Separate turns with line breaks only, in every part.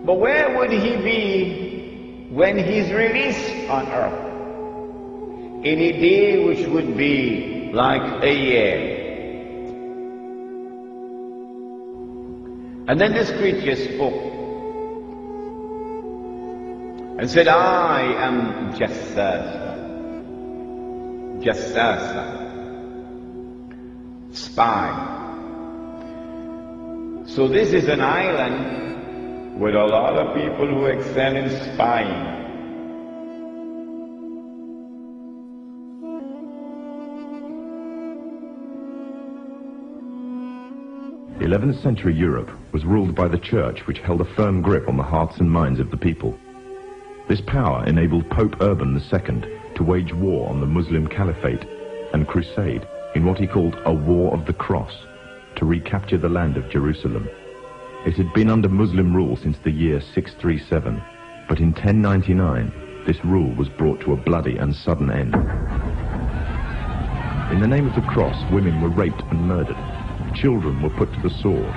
But where would he be when he's released on earth? In a day which would be like a year. And then this creature spoke and said, I am Jassasa, spy. So this is an island with a lot of people who excel in spying.
The 11th century Europe was ruled by the Church, which held a firm grip on the hearts and minds of the people. This power enabled Pope Urban II to wage war on the Muslim Caliphate and crusade in what he called a War of the Cross, to recapture the land of Jerusalem. It had been under Muslim rule since the year 637, but in 1099 this rule was brought to a bloody and sudden end. In the name of the cross, women were raped and murdered. Children were put to the sword,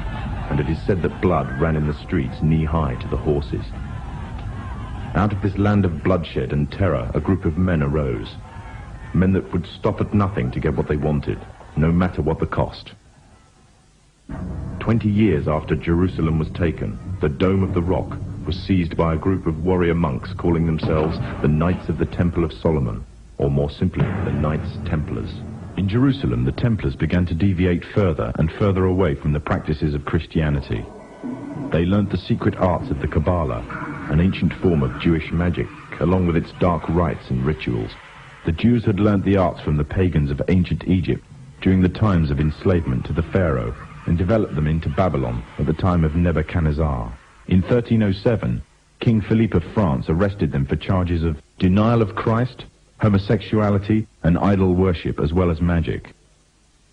and it is said that blood ran in the streets knee-high to the horses. Out of this land of bloodshed and terror, a group of men arose. Men that would stop at nothing to get what they wanted, no matter what the cost. 20 years after Jerusalem was taken, the Dome of the Rock was seized by a group of warrior monks calling themselves the Knights of the Temple of Solomon, or more simply, the Knights Templars. In Jerusalem, the Templars began to deviate further and further away from the practices of Christianity. They learnt the secret arts of the Kabbalah, an ancient form of Jewish magic, along with its dark rites and rituals. The Jews had learnt the arts from the pagans of ancient Egypt during the times of enslavement to the Pharaoh, and developed them into Babylon at the time of Nebuchadnezzar. In 1307, King Philippe of France arrested them for charges of denial of Christ, homosexuality, and idol worship, as well as magic.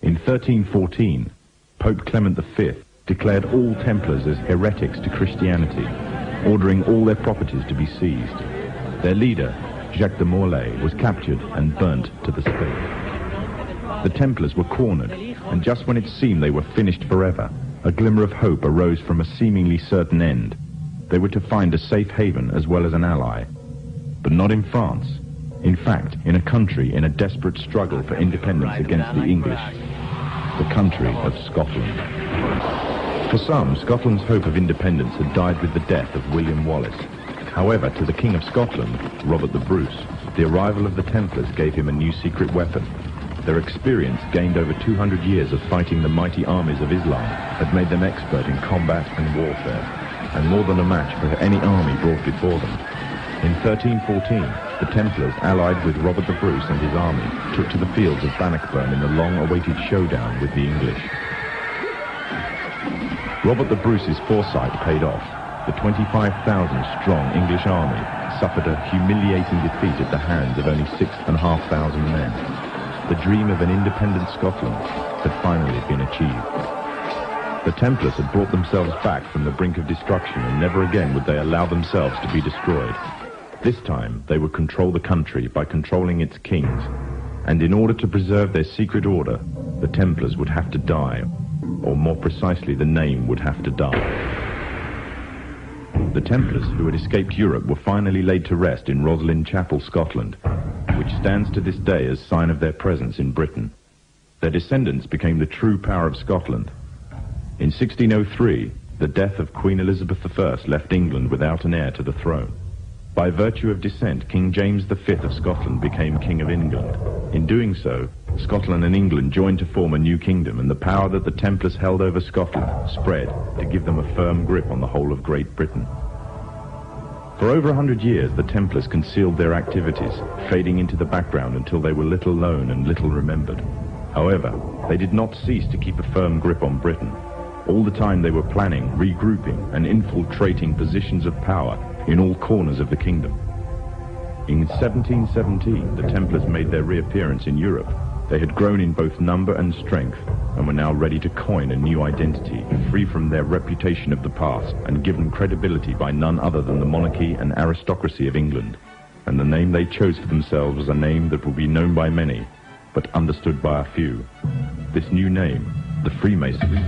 In 1314, Pope Clement V declared all Templars as heretics to Christianity, ordering all their properties to be seized. Their leader, Jacques de Morlaix, was captured and burnt to the stake. The Templars were cornered, and just when it seemed they were finished forever, a glimmer of hope arose from a seemingly certain end. They were to find a safe haven as well as an ally. But not in France. In fact, in a country in a desperate struggle for independence against the English. The country of Scotland. For some, Scotland's hope of independence had died with the death of William Wallace. However, to the King of Scotland, Robert the Bruce, the arrival of the Templars gave him a new secret weapon. Their experience, gained over 200 years of fighting the mighty armies of Islam, had made them expert in combat and warfare, and more than a match for any army brought before them. In 1314, the Templars, allied with Robert the Bruce and his army, took to the fields of Bannockburn in the long-awaited showdown with the English. Robert the Bruce's foresight paid off. The 25,000-strong English army suffered a humiliating defeat at the hands of only 6,500 men. The dream of an independent Scotland had finally been achieved. The Templars had brought themselves back from the brink of destruction, and never again would they allow themselves to be destroyed. This time, they would control the country by controlling its kings, and in order to preserve their secret order, the Templars would have to die, or more precisely, the name would have to die. The Templars, who had escaped Europe, were finally laid to rest in Roslin Chapel, Scotland, which stands to this day as sign of their presence in Britain. Their descendants became the true power of Scotland. In 1603, the death of Queen Elizabeth I left England without an heir to the throne. By virtue of descent, King James V of Scotland became King of England. In doing so, Scotland and England joined to form a new kingdom, and the power that the Templars held over Scotland spread to give them a firm grip on the whole of Great Britain. For over 100 years, the Templars concealed their activities, fading into the background until they were little known and little remembered. However, they did not cease to keep a firm grip on Britain. All the time they were planning, regrouping, and infiltrating positions of power in all corners of the kingdom. In 1717, the Templars made their reappearance in Europe. They had grown in both number and strength, and were now ready to coin a new identity, free from their reputation of the past, and given credibility by none other than the monarchy and aristocracy of England. And the name they chose for themselves was a name that will be known by many, but understood by a few. This new name, the Freemasons.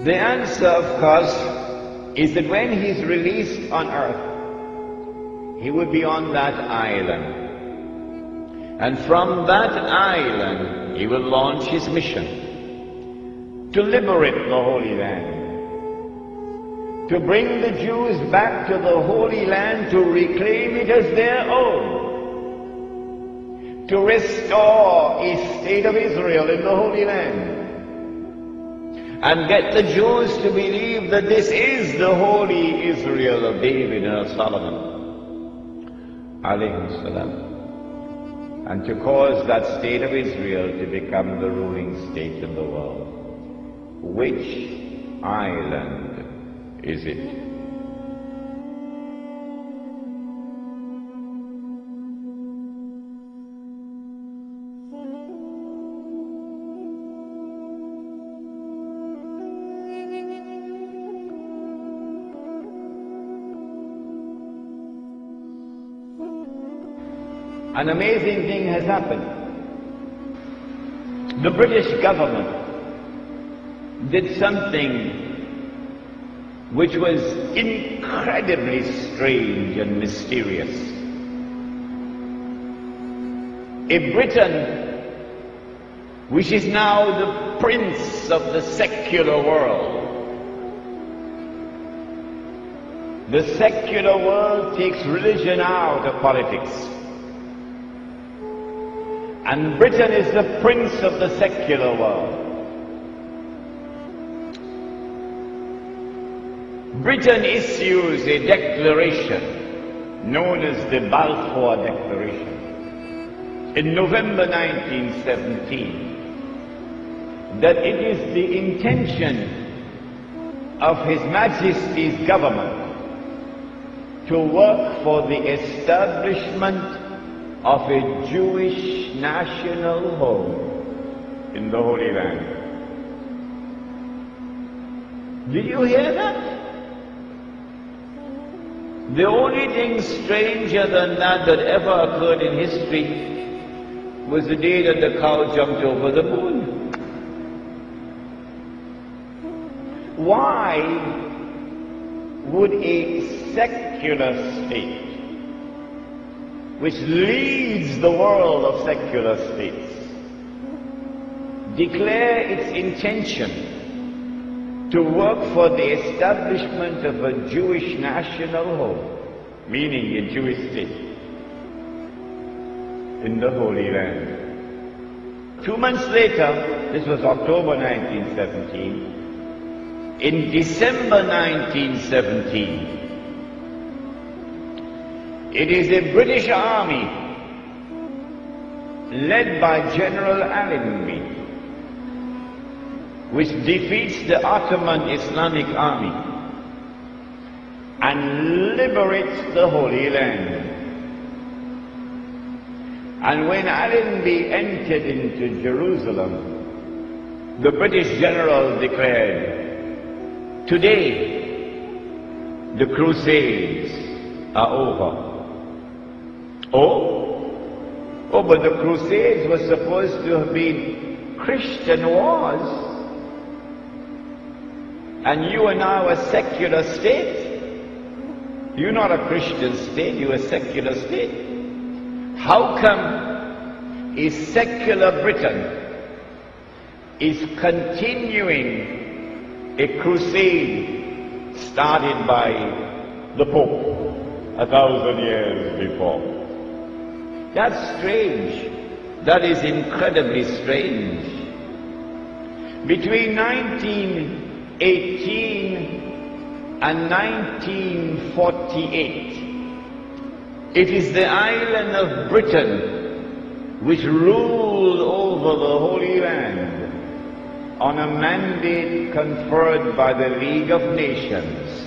The answer, of course, is that when he's released on earth, he will be on that island. And from that island, he will launch his mission to liberate the Holy Land, to bring the Jews back to the Holy Land, to reclaim it as their own, to restore a state of Israel in the Holy Land, and get the Jews to believe that this is the holy Israel of David and of Solomon, alayhi salam, and to cause that state of Israel to become the ruling state in the world. Which island is it? An amazing thing has happened. The British government did something which was incredibly strange and mysterious. A Britain which is now the prince of the secular world. The secular world takes religion out of politics. And Britain is the prince of the secular world. Britain issues a declaration known as the Balfour Declaration in November 1917 that it is the intention of His Majesty's government to work for the establishment of a Jewish national home in the Holy Land. Did you hear that? The only thing stranger than that ever occurred in history was the day that the cow jumped over the moon. Why would a secular state, which leads the world of secular states, declare its intention to work for the establishment of a Jewish national home, meaning a Jewish state, in the Holy Land? 2 months later, this was October 1917, in December 1917, it is a British army led by General Allenby which defeats the Ottoman Islamic army and liberates the Holy Land. And when Allenby entered into Jerusalem, the British general declared, "Today the Crusades are over." Oh, but the Crusades were supposed to have been Christian wars. And you are now a secular state. You're not a Christian state, you're a secular state. How come a secular Britain is continuing a crusade started by the Pope 1,000 years before? That's strange. That is incredibly strange. Between 1918 and 1948, it is the island of Britain which ruled over the Holy Land on a mandate conferred by the League of Nations.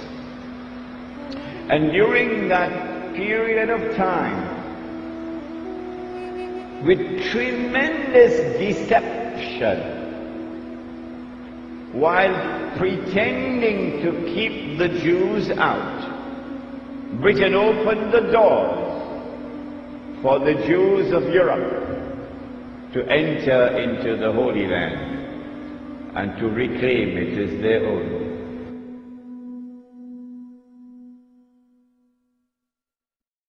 And during that period of time, with tremendous deception, while pretending to keep the Jews out, Britain opened the doors for the Jews of Europe to enter into the Holy Land. and to reclaim it as their own.